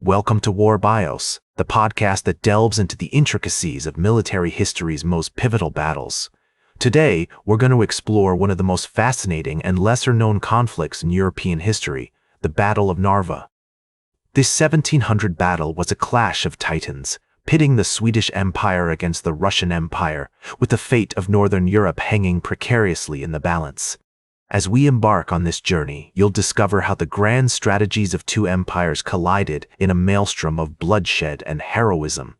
Welcome to War Bios, the podcast that delves into the intricacies of military history's most pivotal battles. Today, we're going to explore one of the most fascinating and lesser-known conflicts in European history, the Battle of Narva. This 1700 battle was a clash of titans, pitting the Swedish Empire against the Russian Empire, with the fate of Northern Europe hanging precariously in the balance. As we embark on this journey, you'll discover how the grand strategies of two empires collided in a maelstrom of bloodshed and heroism.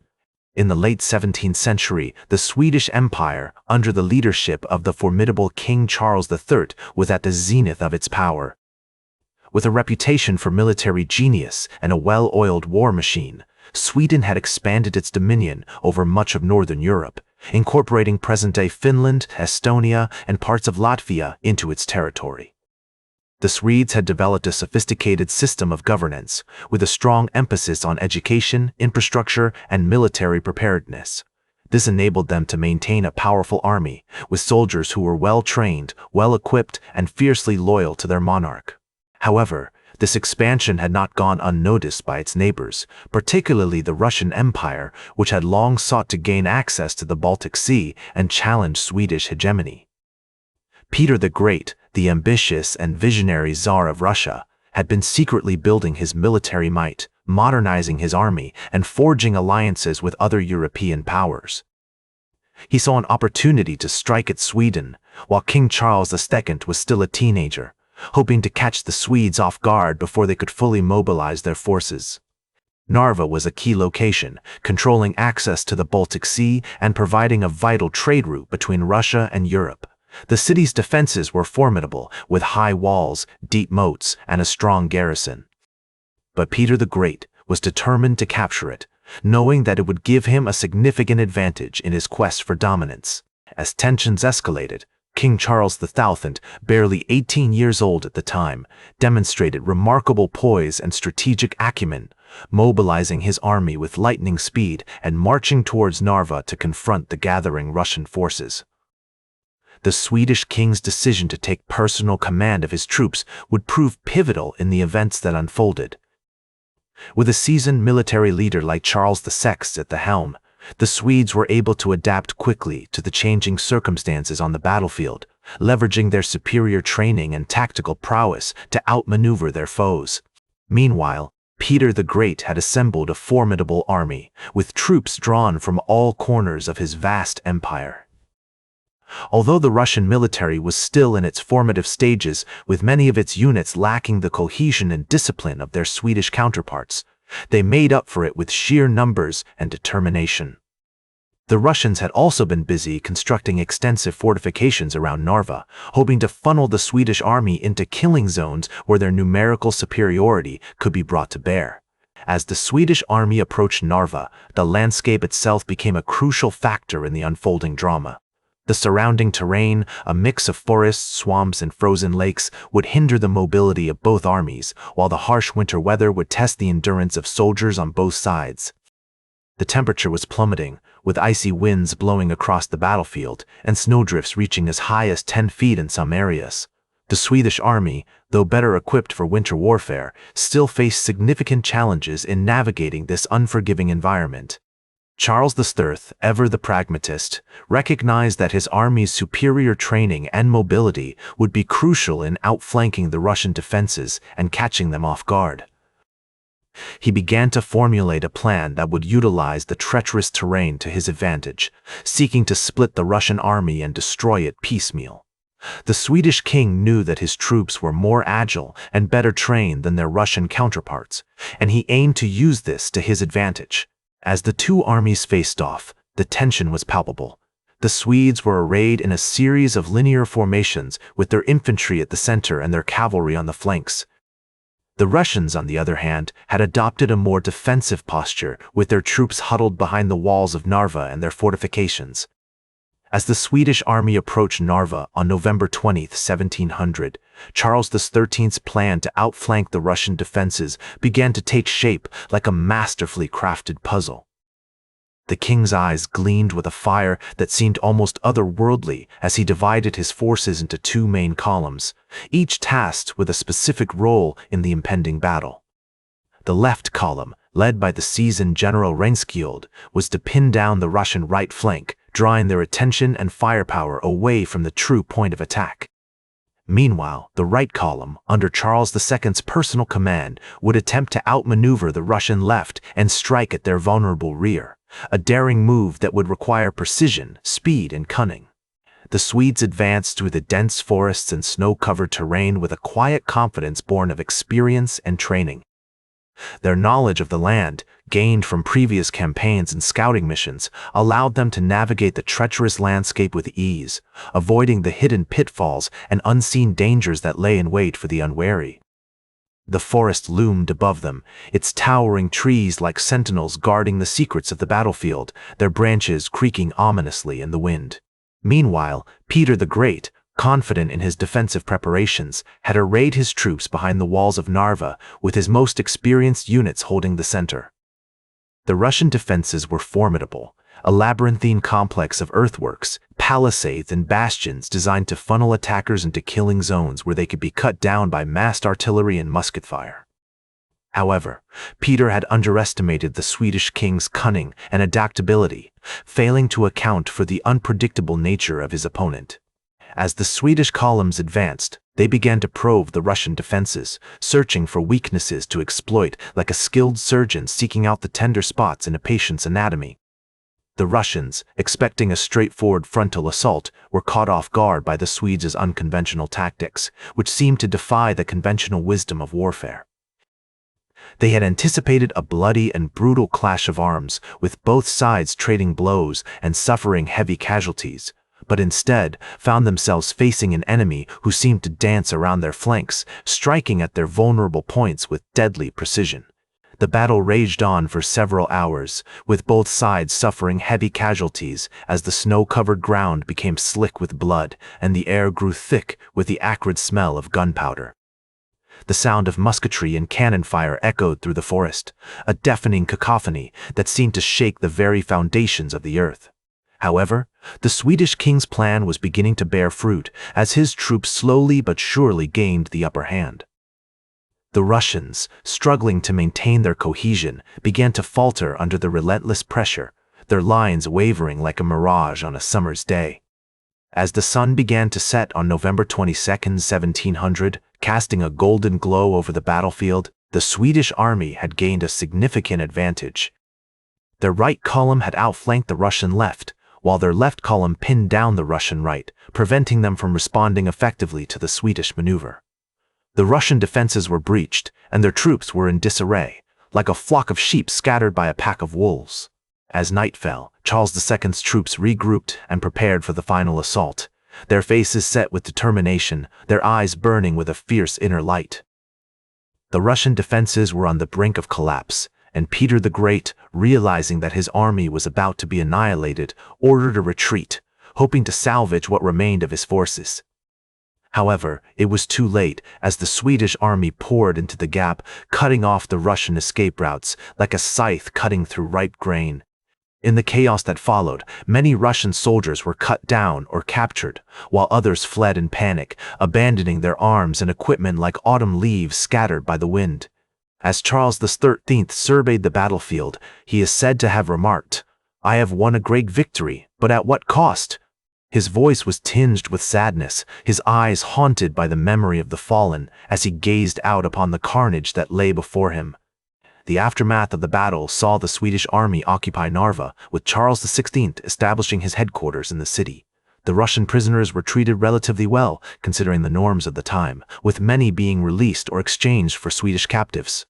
In the late 17th century, the Swedish Empire, under the leadership of the formidable King Charles III, was at the zenith of its power. With a reputation for military genius and a well-oiled war machine, Sweden had expanded its dominion over much of Northern Europe, incorporating present-day Finland, Estonia, and parts of Latvia into its territory. The Swedes had developed a sophisticated system of governance, with a strong emphasis on education, infrastructure, and military preparedness. This enabled them to maintain a powerful army, with soldiers who were well-trained, well-equipped, and fiercely loyal to their monarch. However, this expansion had not gone unnoticed by its neighbors, particularly the Russian Empire, which had long sought to gain access to the Baltic Sea and challenge Swedish hegemony. Peter the Great, the ambitious and visionary Tsar of Russia, had been secretly building his military might, modernizing his army, and forging alliances with other European powers. He saw an opportunity to strike at Sweden, while King Charles II was still a teenager, hoping to catch the Swedes off guard before they could fully mobilize their forces. Narva was a key location, controlling access to the Baltic Sea and providing a vital trade route between Russia and Europe. The city's defenses were formidable, with high walls, deep moats, and a strong garrison. But Peter the Great was determined to capture it, knowing that it would give him a significant advantage in his quest for dominance. As tensions escalated, King Charles XII, barely 18 years old at the time, demonstrated remarkable poise and strategic acumen, mobilizing his army with lightning speed and marching towards Narva to confront the gathering Russian forces. The Swedish king's decision to take personal command of his troops would prove pivotal in the events that unfolded. With a seasoned military leader like Charles VI at the helm, the Swedes were able to adapt quickly to the changing circumstances on the battlefield, leveraging their superior training and tactical prowess to outmaneuver their foes. Meanwhile, Peter the Great had assembled a formidable army, with troops drawn from all corners of his vast empire. Although the Russian military was still in its formative stages, with many of its units lacking the cohesion and discipline of their Swedish counterparts, they made up for it with sheer numbers and determination. The Russians had also been busy constructing extensive fortifications around Narva, hoping to funnel the Swedish army into killing zones where their numerical superiority could be brought to bear. As the Swedish army approached Narva, the landscape itself became a crucial factor in the unfolding drama. The surrounding terrain, a mix of forests, swamps, and frozen lakes, would hinder the mobility of both armies, while the harsh winter weather would test the endurance of soldiers on both sides. The temperature was plummeting, with icy winds blowing across the battlefield and snowdrifts reaching as high as 10 feet in some areas. The Swedish army, though better equipped for winter warfare, still faced significant challenges in navigating this unforgiving environment. Charles III, ever the pragmatist, recognized that his army's superior training and mobility would be crucial in outflanking the Russian defenses and catching them off guard. He began to formulate a plan that would utilize the treacherous terrain to his advantage, seeking to split the Russian army and destroy it piecemeal. The Swedish king knew that his troops were more agile and better trained than their Russian counterparts, and he aimed to use this to his advantage. As the two armies faced off, the tension was palpable. The Swedes were arrayed in a series of linear formations, with their infantry at the center and their cavalry on the flanks. The Russians, on the other hand, had adopted a more defensive posture, with their troops huddled behind the walls of Narva and their fortifications. As the Swedish army approached Narva on November 20, 1700, Charles XIII's plan to outflank the Russian defenses began to take shape like a masterfully crafted puzzle. The king's eyes gleamed with a fire that seemed almost otherworldly as he divided his forces into two main columns, each tasked with a specific role in the impending battle. The left column, led by the seasoned General Reinskild, was to pin down the Russian right flank, drawing their attention and firepower away from the true point of attack. Meanwhile, the right column, under Charles II's personal command, would attempt to outmaneuver the Russian left and strike at their vulnerable rear, a daring move that would require precision, speed, and cunning. The Swedes advanced through the dense forests and snow-covered terrain with a quiet confidence born of experience and training. Their knowledge of the land, gained from previous campaigns and scouting missions, allowed them to navigate the treacherous landscape with ease, avoiding the hidden pitfalls and unseen dangers that lay in wait for the unwary. The forest loomed above them, its towering trees like sentinels guarding the secrets of the battlefield, their branches creaking ominously in the wind. Meanwhile, Peter the Great, confident in his defensive preparations, had arrayed his troops behind the walls of Narva, with his most experienced units holding the center. The Russian defenses were formidable, a labyrinthine complex of earthworks, palisades, and bastions designed to funnel attackers into killing zones where they could be cut down by massed artillery and musket fire. However, Peter had underestimated the Swedish king's cunning and adaptability, failing to account for the unpredictable nature of his opponent. As the Swedish columns advanced, they began to probe the Russian defenses, searching for weaknesses to exploit like a skilled surgeon seeking out the tender spots in a patient's anatomy. The Russians, expecting a straightforward frontal assault, were caught off guard by the Swedes' unconventional tactics, which seemed to defy the conventional wisdom of warfare. They had anticipated a bloody and brutal clash of arms, with both sides trading blows and suffering heavy casualties, but instead found themselves facing an enemy who seemed to dance around their flanks, striking at their vulnerable points with deadly precision. The battle raged on for several hours, with both sides suffering heavy casualties as the snow-covered ground became slick with blood and the air grew thick with the acrid smell of gunpowder. The sound of musketry and cannon fire echoed through the forest, a deafening cacophony that seemed to shake the very foundations of the earth. However, the Swedish king's plan was beginning to bear fruit as his troops slowly but surely gained the upper hand. The Russians, struggling to maintain their cohesion, began to falter under the relentless pressure, their lines wavering like a mirage on a summer's day. As the sun began to set on November 22, 1700, casting a golden glow over the battlefield, the Swedish army had gained a significant advantage. Their right column had outflanked the Russian left, while their left column pinned down the Russian right, preventing them from responding effectively to the Swedish maneuver. The Russian defenses were breached, and their troops were in disarray, like a flock of sheep scattered by a pack of wolves. As night fell, Charles II's troops regrouped and prepared for the final assault, their faces set with determination, their eyes burning with a fierce inner light. The Russian defenses were on the brink of collapse, and Peter the Great, realizing that his army was about to be annihilated, ordered a retreat, hoping to salvage what remained of his forces. However, it was too late, as the Swedish army poured into the gap, cutting off the Russian escape routes like a scythe cutting through ripe grain. In the chaos that followed, many Russian soldiers were cut down or captured, while others fled in panic, abandoning their arms and equipment like autumn leaves scattered by the wind. As Charles XIII surveyed the battlefield, he is said to have remarked, "I have won a great victory, but at what cost?" His voice was tinged with sadness, his eyes haunted by the memory of the fallen as he gazed out upon the carnage that lay before him. The aftermath of the battle saw the Swedish army occupy Narva, with Charles XVI establishing his headquarters in the city. The Russian prisoners were treated relatively well, considering the norms of the time, with many being released or exchanged for Swedish captives.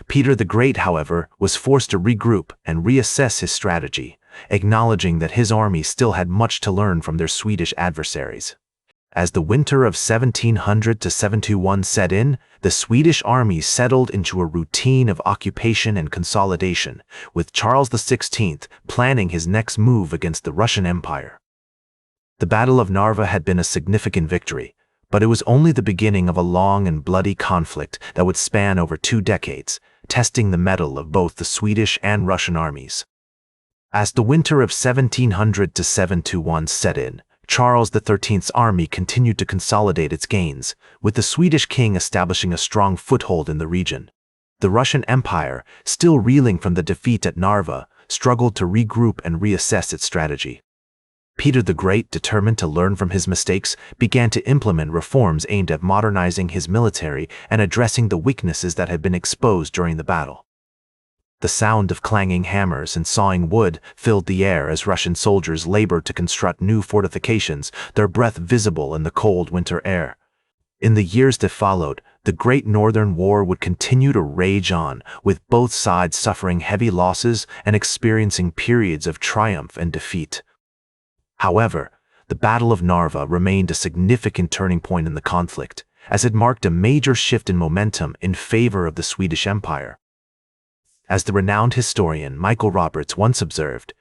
Peter the Great, however, was forced to regroup and reassess his strategy, acknowledging that his army still had much to learn from their Swedish adversaries. As the winter of 1700 to 721 set in, the Swedish army settled into a routine of occupation and consolidation, with Charles XVI planning his next move against the Russian Empire. The Battle of Narva had been a significant victory, but it was only the beginning of a long and bloody conflict that would span over 2 decades, testing the mettle of both the Swedish and Russian armies. As the winter of 1700 to 721 set in, Charles XIII's army continued to consolidate its gains, with the Swedish king establishing a strong foothold in the region. The Russian Empire, still reeling from the defeat at Narva, struggled to regroup and reassess its strategy. Peter the Great, determined to learn from his mistakes, began to implement reforms aimed at modernizing his military and addressing the weaknesses that had been exposed during the battle. The sound of clanging hammers and sawing wood filled the air as Russian soldiers labored to construct new fortifications, their breath visible in the cold winter air. In the years that followed, the Great Northern War would continue to rage on, with both sides suffering heavy losses and experiencing periods of triumph and defeat. However, the Battle of Narva remained a significant turning point in the conflict, as it marked a major shift in momentum in favor of the Swedish Empire. As the renowned historian Michael Roberts once observed,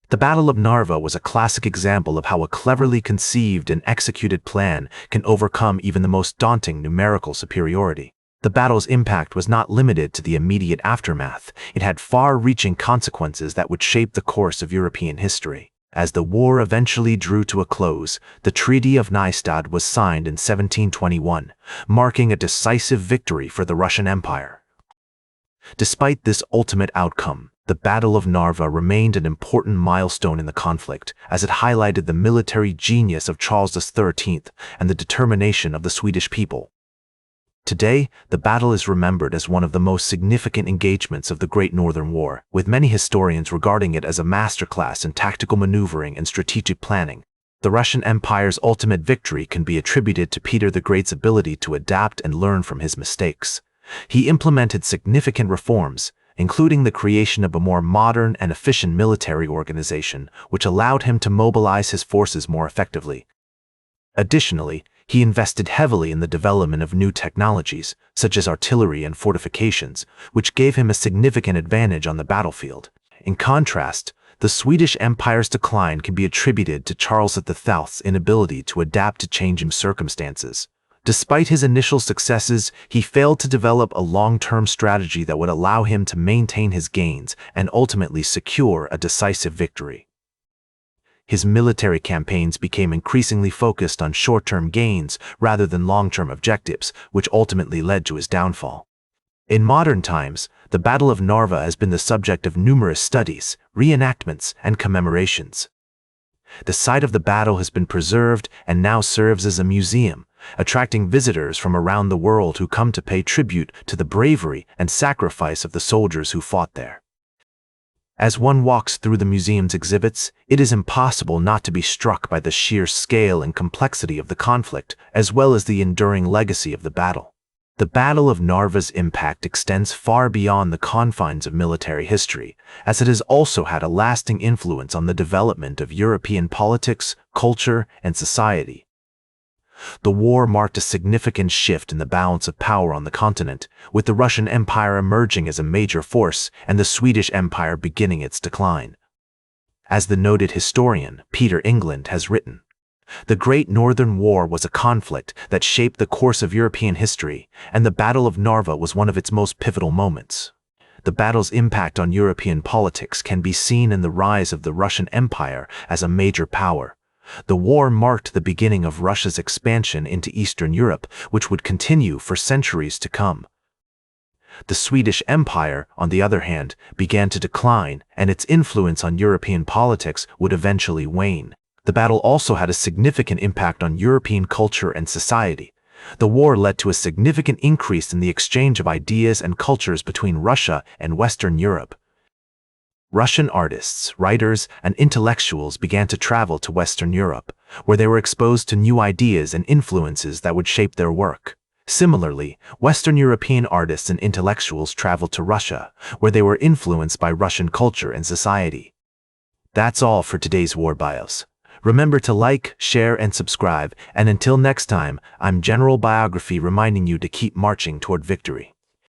the Battle of Narva was a classic example of how a cleverly conceived and executed plan can overcome even the most daunting numerical superiority. The battle's impact was not limited to the immediate aftermath. It had far-reaching consequences that would shape the course of European history. As the war eventually drew to a close, the Treaty of Nystad was signed in 1721, marking a decisive victory for the Russian Empire. Despite this ultimate outcome, the Battle of Narva remained an important milestone in the conflict, as it highlighted the military genius of Charles XIII and the determination of the Swedish people. Today, the battle is remembered as one of the most significant engagements of the Great Northern War, with many historians regarding it as a masterclass in tactical maneuvering and strategic planning. The Russian Empire's ultimate victory can be attributed to Peter the Great's ability to adapt and learn from his mistakes. He implemented significant reforms, including the creation of a more modern and efficient military organization, which allowed him to mobilize his forces more effectively. Additionally, he invested heavily in the development of new technologies, such as artillery and fortifications, which gave him a significant advantage on the battlefield. In contrast, the Swedish Empire's decline can be attributed to Charles XII's inability to adapt to changing circumstances. Despite his initial successes, he failed to develop a long-term strategy that would allow him to maintain his gains and ultimately secure a decisive victory. His military campaigns became increasingly focused on short-term gains rather than long-term objectives, which ultimately led to his downfall. In modern times, the Battle of Narva has been the subject of numerous studies, reenactments, and commemorations. The site of the battle has been preserved and now serves as a museum, attracting visitors from around the world who come to pay tribute to the bravery and sacrifice of the soldiers who fought there. As one walks through the museum's exhibits, it is impossible not to be struck by the sheer scale and complexity of the conflict, as well as the enduring legacy of the battle. The Battle of Narva's impact extends far beyond the confines of military history, as it has also had a lasting influence on the development of European politics, culture, and society. The war marked a significant shift in the balance of power on the continent, with the Russian Empire emerging as a major force and the Swedish Empire beginning its decline. As the noted historian Peter England has written, the Great Northern War was a conflict that shaped the course of European history, and the Battle of Narva was one of its most pivotal moments. The battle's impact on European politics can be seen in the rise of the Russian Empire as a major power. The war marked the beginning of Russia's expansion into Eastern Europe, which would continue for centuries to come. The Swedish Empire, on the other hand, began to decline, and its influence on European politics would eventually wane. The battle also had a significant impact on European culture and society. The war led to a significant increase in the exchange of ideas and cultures between Russia and Western Europe. Russian artists, writers, and intellectuals began to travel to Western Europe, where they were exposed to new ideas and influences that would shape their work. Similarly, Western European artists and intellectuals traveled to Russia, where they were influenced by Russian culture and society. That's all for today's War Bios. Remember to like, share, and subscribe, and until next time, I'm General Biography reminding you to keep marching toward victory.